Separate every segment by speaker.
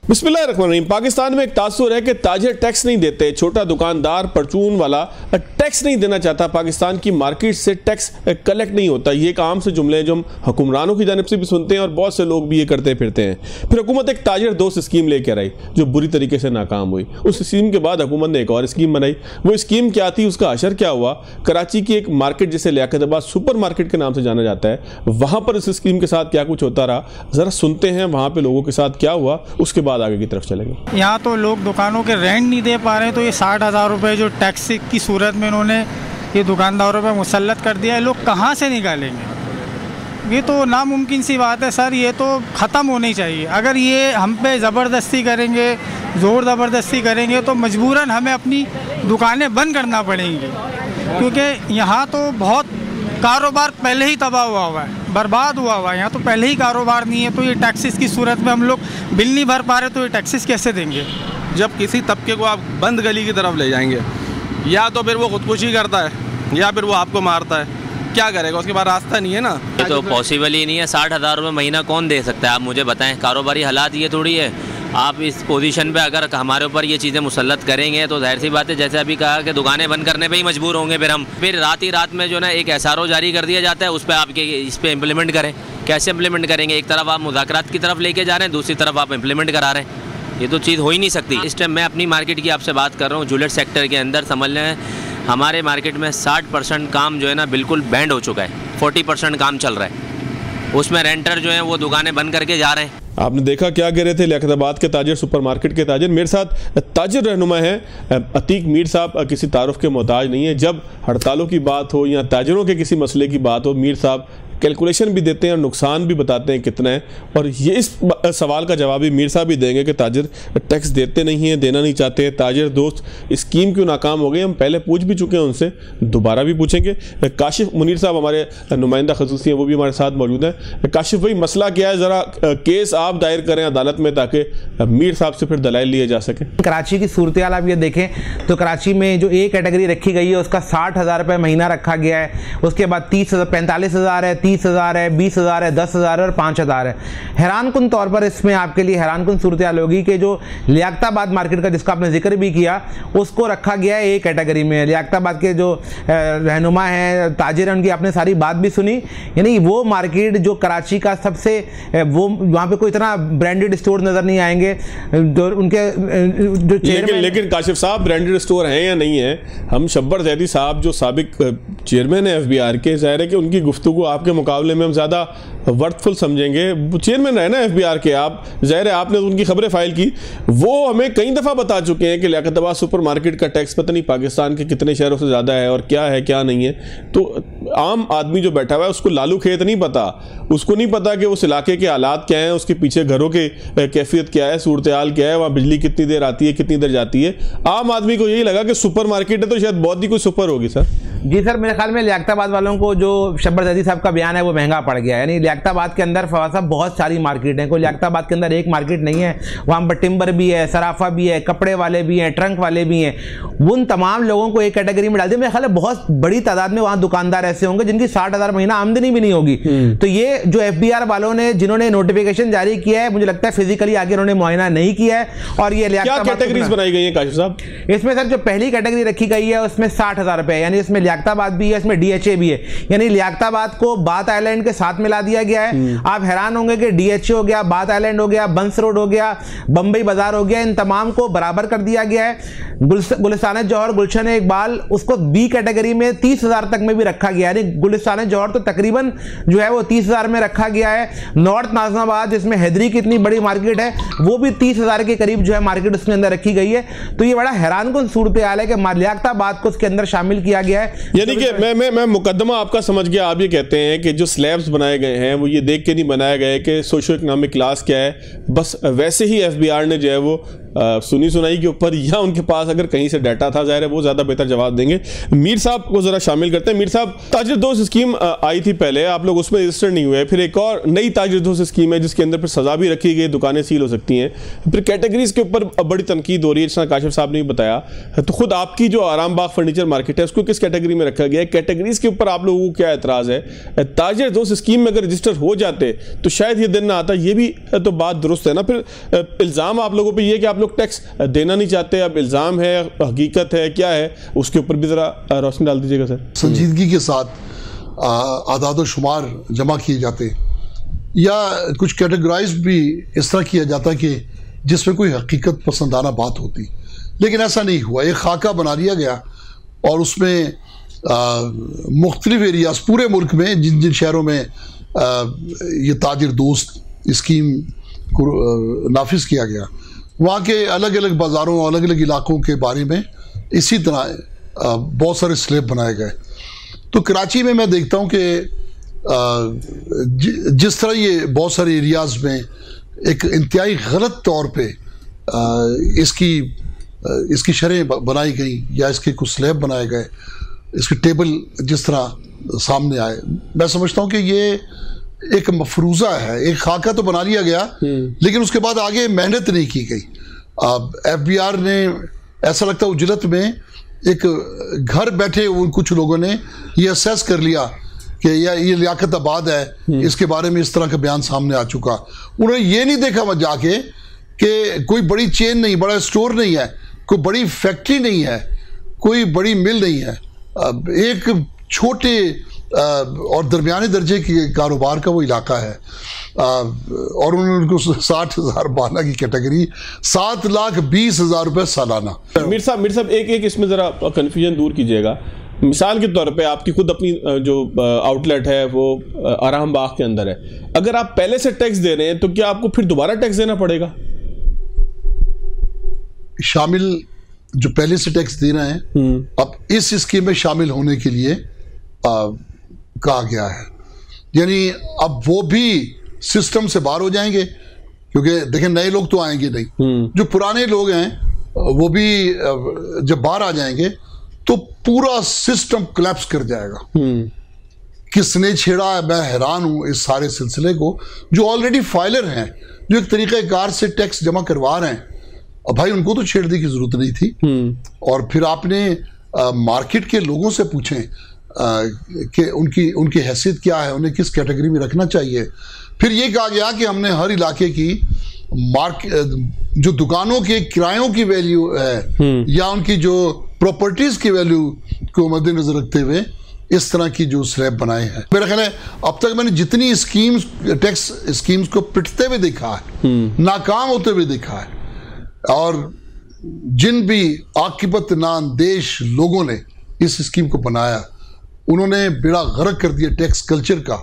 Speaker 1: बिस्मिल्लाहिर्रहमानिर्रहीम। पाकिस्तान में एक तासुर है कि ताजिर टैक्स नहीं देते, छोटा दुकानदार परचून वाला टैक्स नहीं देना चाहता, पाकिस्तान की मार्केट से टैक्स कलेक्ट नहीं होता। ये एक आम से जुमले हैं जो हम हुक्मरानों की जानिब से भी सुनते हैं और बहुत से लोग भी ये करते फिरते हैं। फिर हुकूमत एक ताजिर दोस्त स्कीम लेकर आई जो बुरी तरीके से नाकाम हुई। उस स्कीम के बाद हुकूमत ने एक और स्कीम बनाई। वो स्कीम क्या थी, उसका असर क्या हुआ? कराची की एक मार्केट जिसे लियाकताबाद सुपर मार्केट के नाम से जाना जाता है, वहाँ पर इस स्कीम के साथ क्या कुछ होता रहा, ज़रा सुनते हैं वहाँ पर लोगों के साथ क्या हुआ, उसके बाद आगे की तरफ चलेंगे।
Speaker 2: यहाँ तो लोग दुकानों के रेंट नहीं दे पा रहे हैं, तो ये 60,000 रुपये जो टैक्स की सूरत में इन्होंने ये दुकानदारों पर मुसल्लत कर दिया है, लोग कहाँ से निकालेंगे? ये तो नामुमकिन सी बात है सर, ये तो ख़त्म होनी चाहिए। अगर ये हम पे ज़बरदस्ती करेंगे, ज़ोर ज़बरदस्ती करेंगे तो मजबूरन हमें अपनी दुकानें बंद करना पड़ेंगी, क्योंकि यहाँ तो बहुत कारोबार पहले ही तबाह हुआ है, बर्बाद हुआ है। यहाँ तो पहले ही कारोबार नहीं है, तो ये टैक्सेस की सूरत में हम लोग बिल नहीं भर पा रहे, तो ये टैक्सेस कैसे देंगे?
Speaker 3: जब किसी तबके को आप बंद गली की तरफ ले जाएंगे, या तो फिर वो खुदकुशी करता है या फिर वो आपको मारता है, क्या करेगा? उसके बाद रास्ता नहीं है ना।
Speaker 4: ये तो पॉसिबल ही नहीं है। 60,000 रुपये महीना कौन दे सकता है? आप मुझे बताएं। कारोबारी हालात ये थोड़ी है। आप इस पोजीशन पे अगर हमारे ऊपर ये चीज़ें मुसल्लत करेंगे तो जाहिर सी बात है, जैसे अभी कहा कि दुकानें बंद करने पे ही मजबूर होंगे। फिर रात ही रात में जो ना एक SRO जारी कर दिया जाता है, उस पर आपके इस पर इम्प्लीमेंट करें। कैसे इम्प्लीमेंट करेंगे? एक तरफ आप मुज़ाकरात की तरफ लेके जा रहे हैं, दूसरी तरफ आप इम्प्लीमेंट करा रहे हैं। ये तो चीज़ हो ही नहीं सकती। इस टाइम मैं अपनी मार्केट की आपसे बात कर रहा हूँ, ज्वेलर सेक्टर के अंदर समझ लें हमारे मार्केट में 60% काम जो है ना बिल्कुल बैंड हो चुका है। 40% काम चल रहा है, उसमें रेंटर जो है वो दुकानें बंद करके जा रहे हैं।
Speaker 1: आपने देखा क्या कह रहे थे लियाकताबाद के ताजिर, सुपर मार्केट के ताजिर। मेरे साथ ताजिर रहनुमा हैं अतीक मीर साहब, किसी तारुफ के मोहताज नहीं है। जब हड़तालों की बात हो या ताजिरों के किसी मसले की बात हो, मीर साहब कैलकुलेशन भी देते हैं और नुकसान भी बताते हैं कितना है। और ये इस सवाल का जवाब भी मीर साहब ही देंगे कि ताजिर टैक्स देते नहीं हैं, देना नहीं चाहते। ताजिर दोस्त स्कीम क्यों नाकाम हो गई, हम पहले पूछ भी चुके हैं उनसे, दोबारा भी पूछेंगे। काशिफ मुनीर साहब हमारे नुमाइंदा खसूसी हैं, वो भी हमारे साथ मौजूद हैं। काशिफ भाई, मसला क्या है? ज़रा केस आप दायर करें अदालत में ताकि मीर साहब से फिर दलाइल लिए जा सके।
Speaker 5: कराची की सूरत हाल आप ये देखें तो कराची में जो ए कैटेगरी रखी गई है उसका 60,000 रुपये महीना रखा गया है। उसके बाद 30,000, 45,000 है, 30,000 है, 20,000 है, 10,000 है और 5,000 है। हैरानकुन तौर पर इसमें आपके लिए हैरानकुन सूरत हाल होगी कि जो लियाकताबाद मार्केट का जिसका आपने जिक्र भी किया, उसको रखा गया है ए कैटेगरी में। लियाकताबाद के जो रहनुमा हैं, ताजिर हैं, उनकी आपने सारी बात भी सुनी। यानी वो मार्केट जो कराची का सबसे वो वहाँ पे कोई इतना ब्रांडेड स्टोर नज़र नहीं आएंगे जो उनके जो चेयरमैन। लेकिन
Speaker 1: काशिफ साहब, ब्रांडेड स्टोर हैं या नहीं है? हम शब्बर जैदी साहब जो साबिक चेयरमैन है FBR के, जाहिर है कि उनकी गुफ्तगू आपके मुकाबले में हम ज़्यादा वर्थफुल समझेंगे। चेयरमैन है ना FBR के आप, जाहिर है आपने उनकी खबरें फाइल की। वो हमें कई दफ़ा बता चुके हैं कि लियाकताबाद सुपर मार्केट का टैक्स पता नहीं पाकिस्तान के कितने शहरों से ज़्यादा है और क्या है क्या नहीं है। तो आम आदमी जो बैठा हुआ है उसको लालू खेत नहीं पता, उसको नहीं पता कि उस इलाके के हालात क्या हैं, उसके पीछे घरों की कैफियत क्या है, सूरत हाल क्या है, वहाँ बिजली कितनी देर आती है, कितनी देर जाती है। आम आदमी को यही लगा कि सुपर मार्केट है तो शायद बहुत ही कोई सुपर होगी। सर
Speaker 5: जी सर, मेरे ख्याल में लियाकताबाद वालों को जो शब्बर जैदी साहब का बयान है वो महंगा पड़ गया है। यानी लियाकताबाद के अंदर फवाद साहब बहुत सारी मार्केट हैं, कोई लियाकताबाद के अंदर एक मार्केट नहीं है। वहाँ पर टिम्बर भी है, सराफा भी है, कपड़े वाले भी हैं, ट्रंक वाले भी हैं। उन तमाम लोगों को एक कैटेगरी में डाल दिया। मेरे ख्याल में बहुत बड़ी तादाद में वहाँ दुकानदार ऐसे होंगे जिनकी 60,000 महीना आमदनी भी नहीं होगी। तो ये जो FBR वालों ने जिन्होंने नोटिफिकेशन जारी किया है, मुझे लगता है फिजिकली आगे उन्होंने मुआयना नहीं किया है। और ये
Speaker 1: कैटेगरीज बनाई गई है काशिफ साहब?
Speaker 5: इसमें सर जो पहली कैटेगरी रखी गई है उसमें 60,000 रुपये, यानी इसमें लियाकताबाद भी है, इसमें DHA भी है। यानी लियाकताबाद को बात आइलैंड के साथ मिला दिया गया है। आप हैरान होंगे कि DHA हो गया, बात आइलैंड हो गया, बंस रोड हो गया, बंबई बाजार हो गया, इन तमाम को बराबर कर दिया गया है। गुलिस्तान जौहर, गुलशन इकबाल, उसको B कैटेगरी में 30,000 तक में भी रखा गया है। यानी गुलिस्तान जौहर तो तकरीबन जो है वो 30,000 में रखा गया है। नॉर्थ नाजमाबाद जिसमें हैदरी की इतनी बड़ी मार्केट है, वो भी 30,000 के करीब जो है मार्केट उसके अंदर रखी गई है। तो ये बड़ा हैरानकुन सूरत हाल है कि लियाकताबाद को उसके अंदर शामिल किया गया है।
Speaker 1: यानी कि मैं मुकदमा आपका समझ गया। आप ये कहते हैं कि जो स्लैब्स बनाए गए हैं वो ये देख के नहीं बनाए गए कि सोशो इकोनॉमिक क्लास क्या है, बस वैसे ही FBR ने जो है वो सुनी सुनाई के ऊपर या उनके पास अगर कहीं से डाटा था, ज़ाहिर है वो ज़्यादा बेहतर जवाब देंगे। मीर साहब को ज़रा शामिल करते हैं। मीर साहब, ताजिर दोस्त स्कीम आई थी पहले, आप लोग उसमें रजिस्टर नहीं हुए, फिर एक और नई ताजिर दोस्त स्कीम है जिसके अंदर फिर सज़ा भी रखी गई, दुकानें सील हो सकती हैं, फिर कैटेगरीज के ऊपर बड़ी तनकीद हो रही है, जिसना काशिफ साहब ने भी बताया। तो खुद आपकी जो आराम बाग फर्नीचर मार्केट है उसको किस कैटेगरी में रखा गया है? कैटेगरीज के ऊपर आप लोगों को क्या एतराज़ है? ताजिर दोस्त स्कीम में अगर रजिस्टर हो जाते तो शायद ये दिन ना आता, ये भी तो बात दुरुस्त है ना। फिर इल्ज़ाम आप लोगों पे ये कि आप लोग टैक्स देना नहीं चाहते, अब इल्ज़ाम है, हकीकत है, क्या है, उसके ऊपर भी ज़रा रोशनी डाल दीजिएगा सर।
Speaker 6: संजीदगी के साथ आदाद शुमार जमा किए जाते या कुछ कैटेगराइज भी इस तरह किया जाता कि जिसमें कोई हकीकत पसंदाना बात होती, लेकिन ऐसा नहीं हुआ। एक खाका बना दिया गया और उसमें मुख्तलिफ एरियाज पूरे मुल्क में जिन जिन शहरों में ये ताजिर दोस्त स्कीम को नाफिज किया गया, वहाँ के अलग अलग बाज़ारों, अलग अलग इलाकों के बारे में इसी तरह बहुत सारे स्लैब बनाए गए। तो कराची में मैं देखता हूँ कि जिस तरह ये बहुत सारे एरियाज़ में एक इंतहाई गलत तौर पे इसकी शरें बनाई गई या इसके कुछ स्लैब बनाए गए, इसके टेबल जिस तरह सामने आए, मैं समझता हूँ कि ये एक मफरूज़ा है। एक खाका तो बना लिया गया लेकिन उसके बाद आगे मेहनत नहीं की गई। FBR ने ऐसा लगता है उजलत में एक घर बैठे कुछ लोगों ने ये असेस कर लिया कि ये लियाकत आबाद है, इसके बारे में इस तरह का बयान सामने आ चुका। उन्होंने ये नहीं देखा वह जाके कि कोई बड़ी चेन नहीं, बड़ा स्टोर नहीं है, कोई बड़ी फैक्ट्री नहीं है, कोई बड़ी मिल नहीं है, एक छोटे और दरमियाने दर्जे के कारोबार का वो इलाका है। और उन्होंने उनको 60,000 बाला की कैटेगरी, 7,20,000 रुपये सालाना।
Speaker 1: मीर साहब एक इसमें ज़रा कन्फ्यूजन दूर कीजिएगा। मिसाल के तौर पे आपकी खुद अपनी जो आउटलेट है वो आराम बाग के अंदर है, अगर आप पहले से टैक्स दे रहे हैं तो क्या आपको फिर दोबारा टैक्स देना पड़ेगा?
Speaker 6: शामिल जो पहले से टैक्स दे रहे हैं अब इस स्कीम में शामिल होने के लिए कहा गया है, यानी अब वो भी सिस्टम से बाहर हो जाएंगे, क्योंकि देखें नए लोग तो आएंगे नहीं, जो पुराने लोग हैं वो भी जब बाहर आ जाएंगे तो पूरा सिस्टम कोलैप्स कर जाएगा। किसने छेड़ा है, मैं हैरान हूं इस सारे सिलसिले को। जो ऑलरेडी फाइलर हैं, जो एक तरीक़ेकार से टैक्स जमा करवा रहे हैं, अब भाई उनको तो छेड़ने की जरूरत नहीं थी। और फिर आपने मार्केट के लोगों से पूछें कि उनकी हैसियत क्या है, उन्हें किस कैटेगरी में रखना चाहिए। फिर ये कहा गया कि हमने हर इलाके की जो दुकानों के किरायों की वैल्यू है या उनकी जो प्रॉपर्टीज की वैल्यू को मद्देनजर रखते हुए इस तरह की जो स्लैब बनाए हैं। मेरा ख्याल है अब तक मैंने जितनी स्कीम्स, टैक्स स्कीम्स को पिटते हुए देखा है, नाकाम होते हुए देखा है, और जिन भी आकिबत नांदेश लोगों ने इस स्कीम को बनाया उन्होंने बेड़ा गर्क कर दिया टैक्स कल्चर का।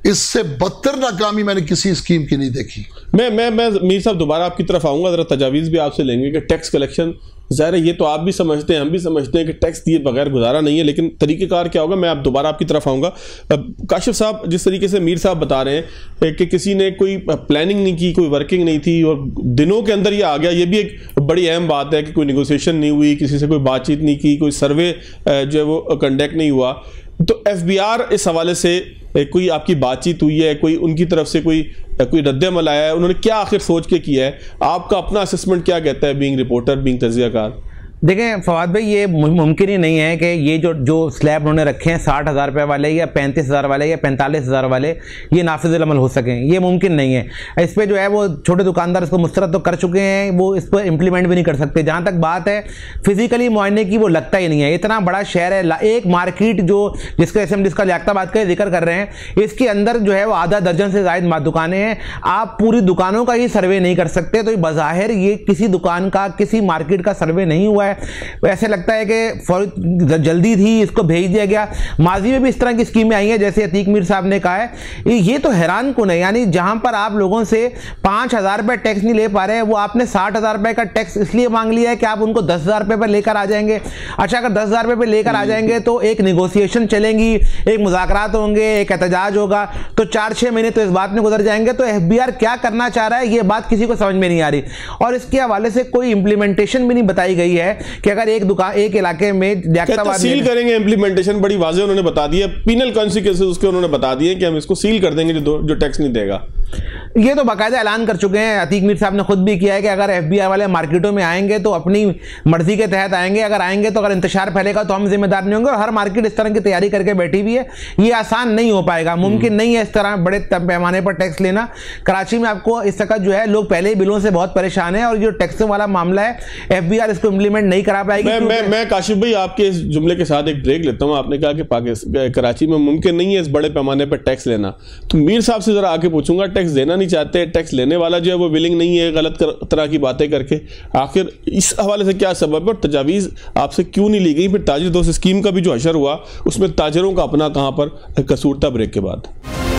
Speaker 6: इससे बदतर नाकामी मैंने किसी स्कीम की नहीं देखी।
Speaker 1: मैं मीर साहब दोबारा आपकी तरफ आऊंगा, जरा तजावीज़ भी आपसे लेंगे कि टैक्स कलेक्शन, ज़ाहिर है ये तो आप भी समझते हैं, हम भी समझते हैं कि टैक्स दिए बगैर गुजारा नहीं है, लेकिन तरीक़ेकार क्या होगा, मैं आप दोबारा आपकी तरफ आऊँगा। काशिफ साहब, जिस तरीके से मीर साहब बता रहे हैं कि किसी ने कोई प्लानिंग नहीं की, कोई वर्किंग नहीं थी और दिनों के अंदर ये आ गया, ये भी एक बड़ी अहम बात है कि कोई नेगोशिएशन नहीं हुई, किसी से कोई बातचीत नहीं की, कोई सर्वे जो है वो कंडक्ट नहीं हुआ। तो FBR इस हवाले से कोई आपकी बातचीत हुई है, कोई उनकी तरफ से कोई रद्द-ए-अमल आया है, उन्होंने क्या आखिर सोच के किया है, आपका अपना असेसमेंट क्या कहता है बीइंग रिपोर्टर, बीइंग तज्ज़ियाकार?
Speaker 5: देखें फवाद भाई, ये मुमकिन ही नहीं है कि ये जो स्लैब उन्होंने रखे हैं 60,000 रुपये वाले या 35,000 वाले या 45,000 वाले, ये नाफिज़ुल अमल हो सकें, ये मुमकिन नहीं है। इस पर जो है वो छोटे दुकानदार इसको मुस्तरद तो कर चुके हैं, वो इस पर इम्प्लीमेंट भी नहीं कर सकते। जहाँ तक बात है फिज़िकली मुआयने की, वो लगता ही नहीं है। इतना बड़ा शहर है, एक मार्केट जो जिसका लियाकताबाद का जिक्र कर रहे हैं, इसके अंदर जो है वो आधा दर्जन से ज़ायद दुकानें हैं, आप पूरी दुकानों का ही सर्वे नहीं कर सकते। तो बज़ाहिर ये किसी दुकान का, किसी मार्केट का सर्वे नहीं हुआ है है, ऐसे लगता है कि जल्दी थी, इसको भेज दिया गया। माजी में भी इस तरह की स्कीमें आई हैं, जैसे अतीक मीर साहब ने कहा है। ये तो हैरान कुन है, यानी जहां पर आप लोगों से 5,000 रुपये टैक्स नहीं ले पा रहे हैं, वो आपने 60,000 रुपये का टैक्स इसलिए मांग लिया है कि आप उनको 10,000 रुपये पर लेकर आ जाएंगे। अच्छा, अगर 10,000 रुपये पर लेकर आ जाएंगे तो एक निगोसिएशन चलेंगी, एक मुज़ाकरात होंगे, एक एहतजाज होगा, तो 4-6 महीने तो इस बात में गुजर जाएंगे। तो FBI क्या करना चाह रहा है, ये बात किसी को समझ में नहीं आ रही। और इसके हवाले से कोई इंप्लीमेंटेशन भी नहीं बताई गई है कि अगर एक इलाके में
Speaker 1: सील करेंगे, इंप्लीमेंटेशन बड़ी वाज़ेह उन्होंने बता दी है, पीनल कॉन्सिक्वेंसेस उसके उन्होंने बता दिए कि हम इसको सील कर देंगे जो टैक्स नहीं देगा।
Speaker 5: ये तो बाकायदा ऐलान कर चुके हैं, अतीक मीर साहब ने खुद भी किया है कि अगर FBI वाले मार्केटों में आएंगे तो अपनी मर्जी के तहत आएंगे, अगर आएंगे तो अगर इंतशार फैलेगा तो हम जिम्मेदार नहीं होंगे। और हर मार्केट इस तरह की तैयारी करके बैठी हुई है, ये आसान नहीं हो पाएगा, मुमकिन नहीं है इस तरह बड़े पैमाने पर टैक्स लेना। कराची में आपको इस तरह जो है, लोग पहले ही बिलों से बहुत परेशान है, और जो टैक्सों वाला मामला है FBR इसको इम्प्लीमेंट नहीं करा पाएगी।
Speaker 1: मैं काशिफ भाई आपके इस जुमले के साथ एक ब्रेक लेता हूँ। आपने कहा कि कराची में मुमकिन नहीं है इस बड़े पैमाने पर टैक्स लेना, तो मीर साहब से जरा आके पूछूंगा, टैक्स देना नहीं चाहते, टैक्स लेने वाला जो है वो विलिंग नहीं है, गलत तरह की बातें करके, आखिर इस हवाले से क्या सबब है और तजावीज़ आपसे क्यों नहीं ली गई? फिर ताजिर दोस्त स्कीम का भी जो हशर हुआ उसमें ताजिरों का अपना कहाँ पर कसूर था? ब्रेक के बाद।